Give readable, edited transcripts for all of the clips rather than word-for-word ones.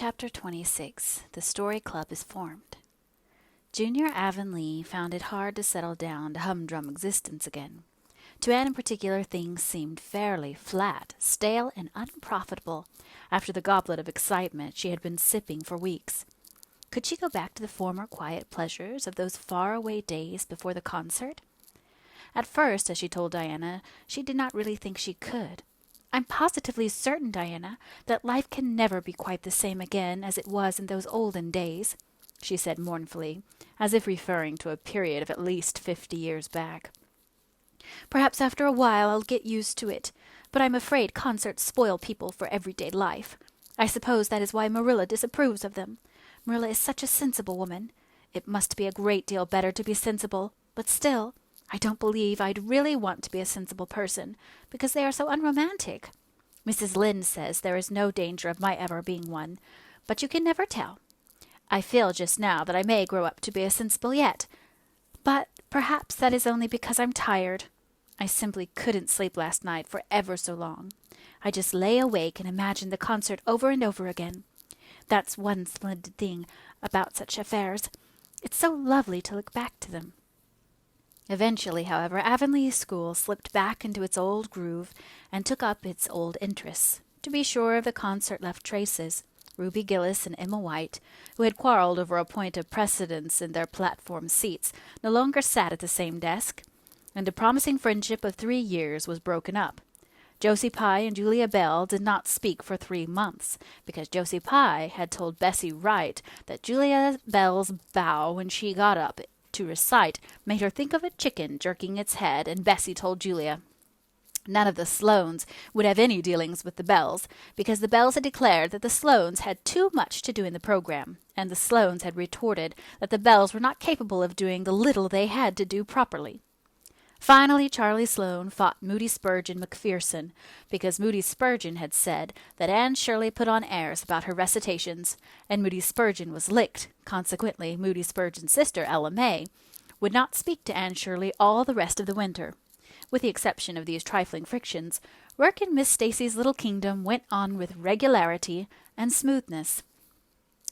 Chapter 26. The Story Club is Formed. Junior Avonlea found it hard to settle down to humdrum existence again. To Anne in particular, things seemed fairly flat, stale, and unprofitable after the goblet of excitement she had been sipping for weeks. Could she go back to the former quiet pleasures of those far-away days before the concert? At first, as she told Diana, she did not really think she could. "I'm positively certain, Diana, that life can never be quite the same again as it was in those olden days," she said mournfully, as if referring to a period of at least 50 years back. "Perhaps after a while I'll get used to it, but I'm afraid concerts spoil people for everyday life. I suppose that is why Marilla disapproves of them. Marilla is such a sensible woman. It must be a great deal better to be sensible, but still, I don't believe I'd really want to be a sensible person, because they are so unromantic. Mrs. Lynde says there is no danger of my ever being one, but you can never tell. I feel just now that I may grow up to be a sensible yet, but perhaps that is only because I'm tired. I simply couldn't sleep last night for ever so long. I just lay awake and imagined the concert over and over again. That's one splendid thing about such affairs. It's so lovely to look back to them." Eventually, however, Avonlea School slipped back into its old groove and took up its old interests. To be sure, the concert left traces. Ruby Gillis and Emma White, who had quarreled over a point of precedence in their platform seats, no longer sat at the same desk, and a promising friendship of 3 years was broken up. Josie Pye and Julia Bell did not speak for 3 months, because Josie Pye had told Bessie Wright that Julia Bell's bow when she got up to recite made her think of a chicken jerking its head, and Bessie told Julia none of the Sloanes would have any dealings with the Bells, because the Bells had declared that the Sloanes had too much to do in the program, and the Sloanes had retorted that the Bells were not capable of doing the little they had to do properly. Finally, Charlie Sloane fought Moody Spurgeon McPherson, because Moody Spurgeon had said that Anne Shirley put on airs about her recitations, and Moody Spurgeon was licked. Consequently, Moody Spurgeon's sister, Ella May, would not speak to Anne Shirley all the rest of the winter. With the exception of these trifling frictions, work in Miss Stacy's little kingdom went on with regularity and smoothness.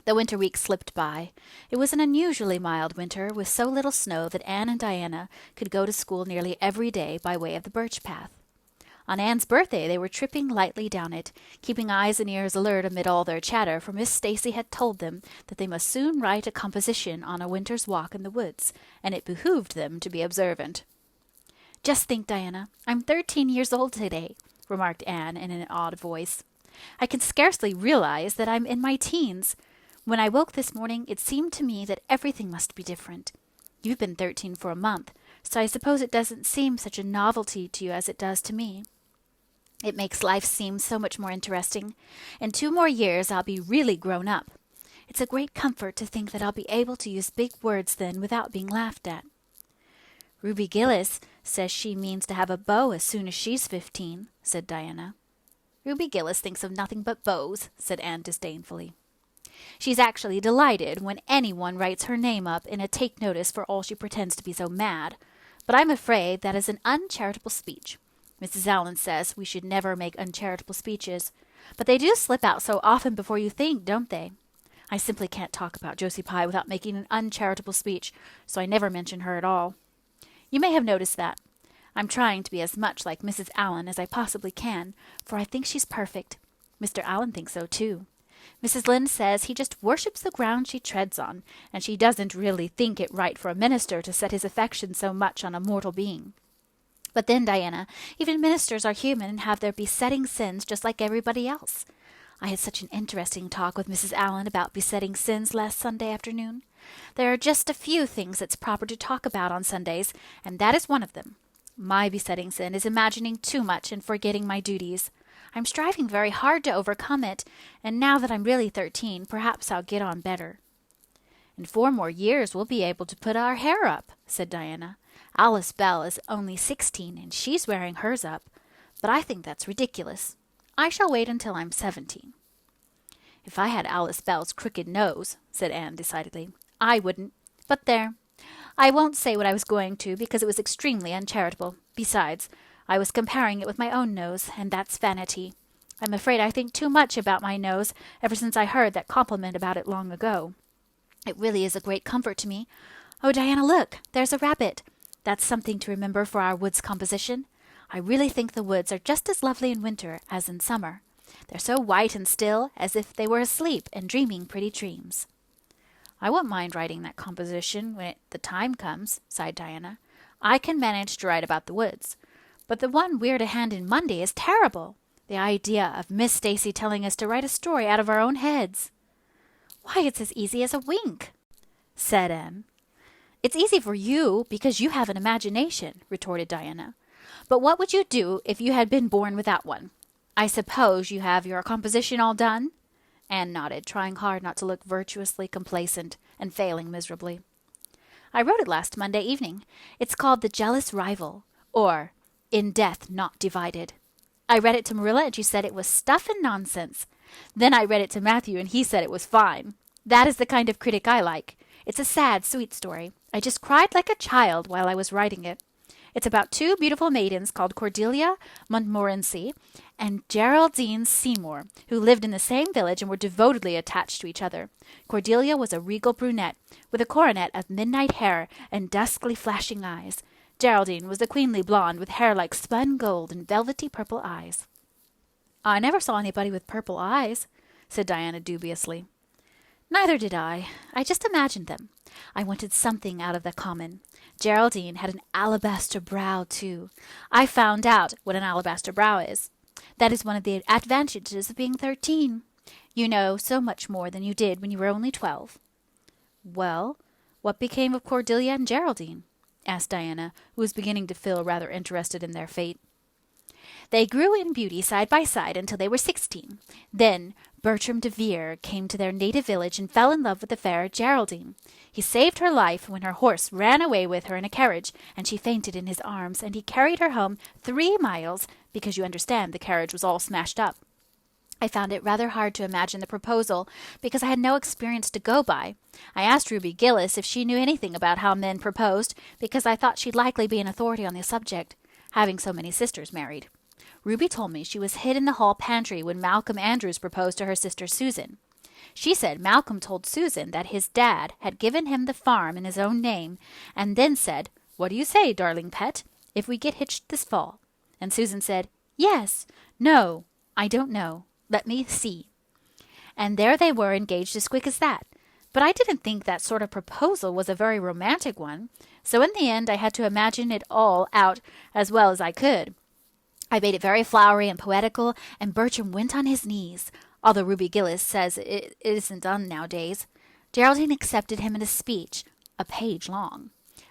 The winter weeks slipped by. It was an unusually mild winter, with so little snow that Anne and Diana could go to school nearly every day by way of the birch path. On Anne's birthday they were tripping lightly down it, keeping eyes and ears alert amid all their chatter, for Miss Stacy had told them that they must soon write a composition on a winter's walk in the woods, and it behooved them to be observant. "Just think, Diana, I'm 13 years old today," remarked Anne in an awed voice. "I can scarcely realize that I'm in my teens. When I woke this morning, it seemed to me that everything must be different. You've been 13 for a month, so I suppose it doesn't seem such a novelty to you as it does to me. It makes life seem so much more interesting. In 2 more years, I'll be really grown up. It's a great comfort to think that I'll be able to use big words then without being laughed at." "Ruby Gillis says she means to have a beau as soon as she's 15, said Diana. "Ruby Gillis thinks of nothing but beaux," said Anne disdainfully. "She's actually delighted when anyone writes her name up in a take notice for all she pretends to be so mad. But I'm afraid that is an uncharitable speech. Mrs. Allan says we should never make uncharitable speeches, but they do slip out so often before you think, don't they? I simply can't talk about Josie Pye without making an uncharitable speech, so I never mention her at all. You may have noticed that. I'm trying to be as much like Mrs. Allan as I possibly can, for I think she's perfect. Mr. Allan thinks so, too. Mrs. Lynde says he just worships the ground she treads on, and she doesn't really think it right for a minister to set his affection so much on a mortal being. But then, Diana, even ministers are human and have their besetting sins just like everybody else. I had such an interesting talk with Mrs. Allan about besetting sins last Sunday afternoon. There are just a few things it's proper to talk about on Sundays, and that is one of them. My besetting sin is imagining too much and forgetting my duties. I'm striving very hard to overcome it, and now that I'm really 13, perhaps I'll get on better." "In 4 more years we'll be able to put our hair up," said Diana. "Alice Bell is only 16, and she's wearing hers up. But I think that's ridiculous. I shall wait until I'm 17. "If I had Alice Bell's crooked nose," said Anne decidedly, "I wouldn't. But there. I won't say what I was going to, because it was extremely uncharitable. Besides, I was comparing it with my own nose, and that's vanity. I'm afraid I think too much about my nose ever since I heard that compliment about it long ago. It really is a great comfort to me. Oh, Diana, look, there's a rabbit. That's something to remember for our woods composition. I really think the woods are just as lovely in winter as in summer. They're so white and still, as if they were asleep and dreaming pretty dreams. I won't mind writing that composition when the time comes, sighed Diana. I can manage to write about the woods. But the one we're to hand in Monday is terrible. The idea of Miss Stacy telling us to write a story out of our own heads. Why, it's as easy as a wink, said Anne. It's easy for you because you have an imagination, retorted Diana. But what would you do if you had been born without one? I suppose you have your composition all done? Anne nodded, trying hard not to look virtuously complacent and failing miserably. I wrote it last Monday evening. It's called The Jealous Rival, or In Death Not Divided. I read it to Marilla and she said it was stuff and nonsense. Then I read it to Matthew and he said it was fine. That is the kind of critic I like. It's a sad, sweet story. I just cried like a child while I was writing it. It's about two beautiful maidens called Cordelia Montmorency and Geraldine Seymour, who lived in the same village and were devotedly attached to each other. Cordelia was a regal brunette, with a coronet of midnight hair and duskly flashing eyes. Geraldine was a queenly blonde with hair like spun gold and velvety purple eyes. I never saw anybody with purple eyes, said Diana dubiously. Neither did I. I just imagined them. I wanted something out of the common. Geraldine had an alabaster brow, too. I found out what an alabaster brow is. That is one of the advantages of being 13. You know so much more than you did when you were only 12. Well, what became of Cordelia and Geraldine? Asked Diana, who was beginning to feel rather interested in their fate. They grew in beauty side by side until they were 16. Then Bertram de Vere came to their native village and fell in love with the fair Geraldine. He saved her life when her horse ran away with her in a carriage, and she fainted in his arms, and he carried her home 3 miles, because you understand the carriage was all smashed up. I found it rather hard to imagine the proposal, because I had no experience to go by. I asked Ruby Gillis if she knew anything about how men proposed, because I thought she'd likely be an authority on the subject, having so many sisters married. Ruby told me she was hid in the hall pantry when Malcolm Andrews proposed to her sister Susan. She said Malcolm told Susan that his dad had given him the farm in his own name, and then said, "What do you say, darling pet, if we get hitched this fall?" And Susan said, "Yes, no, I don't know. Let me see." And there they were engaged as quick as that. But I didn't think that sort of proposal was a very romantic one, so in the end I had to imagine it all out as well as I could. I made it very flowery and poetical, and Bertram went on his knees, although Ruby Gillis says it isn't done nowadays. Geraldine accepted him in a speech, a page long.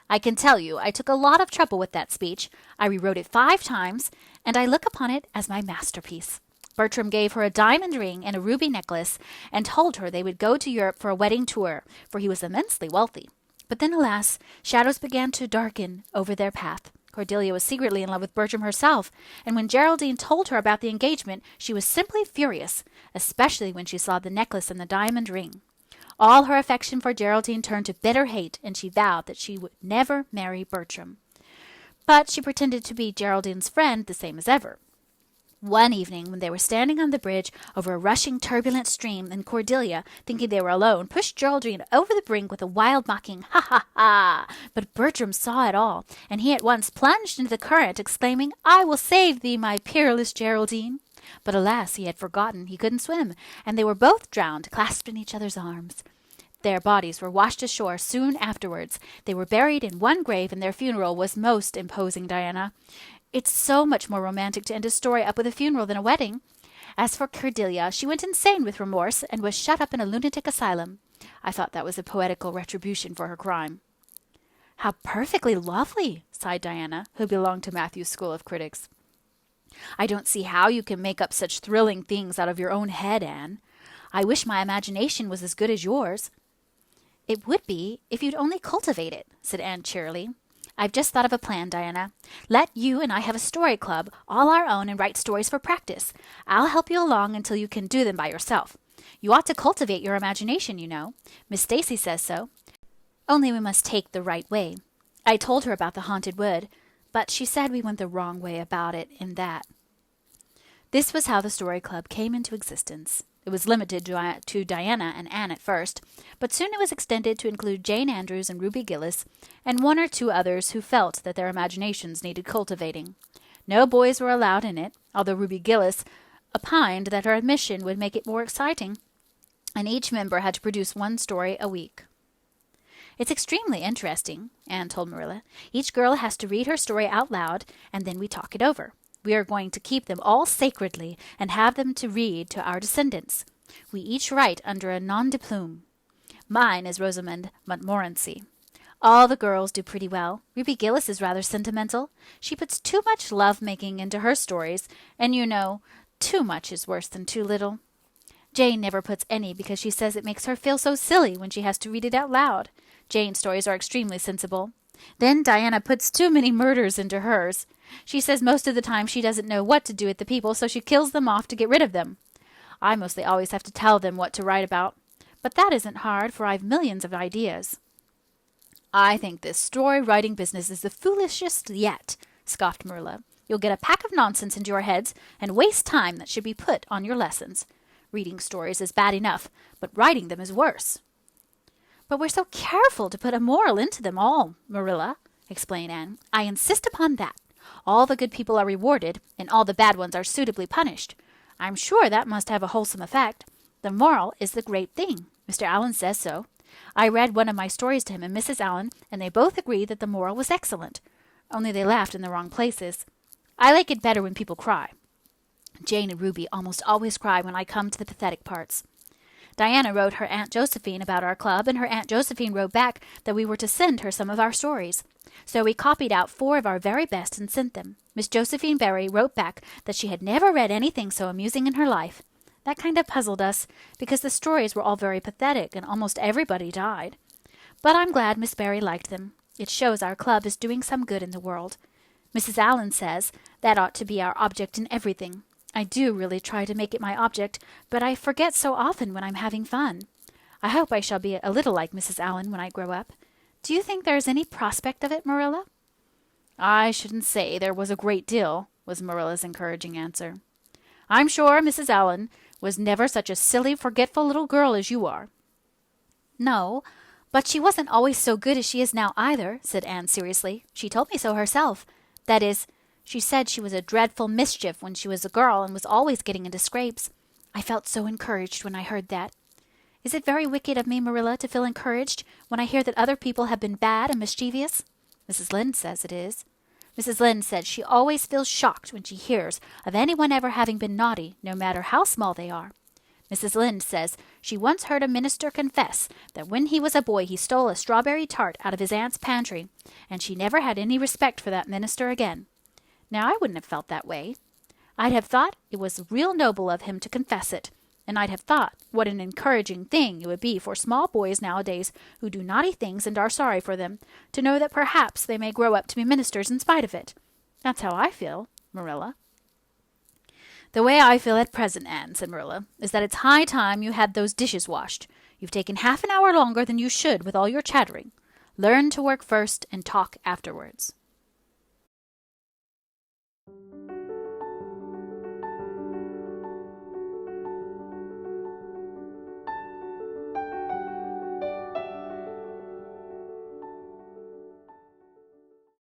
I can tell you I took a lot of trouble with that speech. I rewrote it 5 times, and I look upon it as my masterpiece. Bertram gave her a diamond ring and a ruby necklace, and told her they would go to Europe for a wedding tour, for he was immensely wealthy. But then, alas, shadows began to darken over their path. Cordelia was secretly in love with Bertram herself, and when Geraldine told her about the engagement, she was simply furious, especially when she saw the necklace and the diamond ring. All her affection for Geraldine turned to bitter hate, and she vowed that she would never marry Bertram. But she pretended to be Geraldine's friend the same as ever. One evening, when they were standing on the bridge over a rushing, turbulent stream, and Cordelia, thinking they were alone, pushed Geraldine over the brink with a wild, mocking "Ha, ha, ha!" But Bertram saw it all, and he at once plunged into the current, exclaiming, "I will save thee, my peerless Geraldine!" But alas, he had forgotten he couldn't swim, and they were both drowned, clasped in each other's arms. Their bodies were washed ashore soon afterwards. They were buried in one grave, and their funeral was most imposing, Diana. It's so much more romantic to end a story up with a funeral than a wedding. As for Cordelia, she went insane with remorse and was shut up in a lunatic asylum. I thought that was a poetical retribution for her crime. How perfectly lovely, sighed Diana, who belonged to Matthew's school of critics. I don't see how you can make up such thrilling things out of your own head, Anne. I wish my imagination was as good as yours. It would be if you'd only cultivate it, said Anne cheerily. I've just thought of a plan, Diana. Let you and I have a story club, all our own, and write stories for practice. I'll help you along until you can do them by yourself. You ought to cultivate your imagination, you know. Miss Stacy says so. Only we must take the right way. I told her about the haunted wood, but she said we went the wrong way about it in that. This was how the story club came into existence. It was limited to Diana and Anne at first, but soon it was extended to include Jane Andrews and Ruby Gillis, and one or two others who felt that their imaginations needed cultivating. No boys were allowed in it, although Ruby Gillis opined that her admission would make it more exciting, and each member had to produce one story a week. "It's extremely interesting," Anne told Marilla. "Each girl has to read her story out loud, and then we talk it over. We are going to keep them all sacredly and have them to read to our descendants. We each write under a nom de plume. Mine is Rosamond Montmorency. All the girls do pretty well. Ruby Gillis is rather sentimental. She puts too much love-making into her stories, and you know, too much is worse than too little. Jane never puts any because she says it makes her feel so silly when she has to read it out loud. Jane's stories are extremely sensible. Then Diana puts too many murders into hers. She says most of the time she doesn't know what to do with the people, so she kills them off to get rid of them. I mostly always have to tell them what to write about. But that isn't hard, for I've millions of ideas." "I think this story-writing business is the foolishest yet," scoffed Marilla. "You'll get a pack of nonsense into your heads and waste time that should be put on your lessons. Reading stories is bad enough, but writing them is worse." "But we're so careful to put a moral into them all, Marilla," explained Anne. "I insist upon that. All the good people are rewarded, and all the bad ones are suitably punished. I'm sure that must have a wholesome effect. The moral is the great thing. Mr. Allen says so. I read one of my stories to him and Mrs. Allen, and they both agreed that the moral was excellent. Only they laughed in the wrong places. I like it better when people cry. Jane and Ruby almost always cry when I come to the pathetic parts. Diana wrote her Aunt Josephine about our club, and her Aunt Josephine wrote back that we were to send her some of our stories. So we copied out 4 of our very best and sent them. Miss Josephine Barry wrote back that she had never read anything so amusing in her life. That kind of puzzled us, because the stories were all very pathetic, and almost everybody died. But I'm glad Miss Barry liked them. It shows our club is doing some good in the world. Mrs. Allen says that ought to be our object in everything. I do really try to make it my object, but I forget so often when I'm having fun. I hope I shall be a little like Mrs. Allen when I grow up. Do you think there is any prospect of it, Marilla?" "I shouldn't say there was a great deal," was Marilla's encouraging answer. "I'm sure Mrs. Allen was never such a silly, forgetful little girl as you are." "No, but she wasn't always so good as she is now either," said Anne seriously. "She told me so herself. That is, she said she was a dreadful mischief when she was a girl and was always getting into scrapes. I felt so encouraged when I heard that. Is it very wicked of me, Marilla, to feel encouraged when I hear that other people have been bad and mischievous? Mrs. Lynde says it is. Mrs. Lynde said she always feels shocked when she hears of anyone ever having been naughty, no matter how small they are. Mrs. Lynde says she once heard a minister confess that when he was a boy he stole a strawberry tart out of his aunt's pantry, and she never had any respect for that minister again. Now, I wouldn't have felt that way. I'd have thought it was real noble of him to confess it, and I'd have thought what an encouraging thing it would be for small boys nowadays who do naughty things and are sorry for them, to know that perhaps they may grow up to be ministers in spite of it. That's how I feel, Marilla." "The way I feel at present, Anne," said Marilla, "is that it's high time you had those dishes washed. You've taken half an hour longer than you should with all your chattering. Learn to work first and talk afterwards."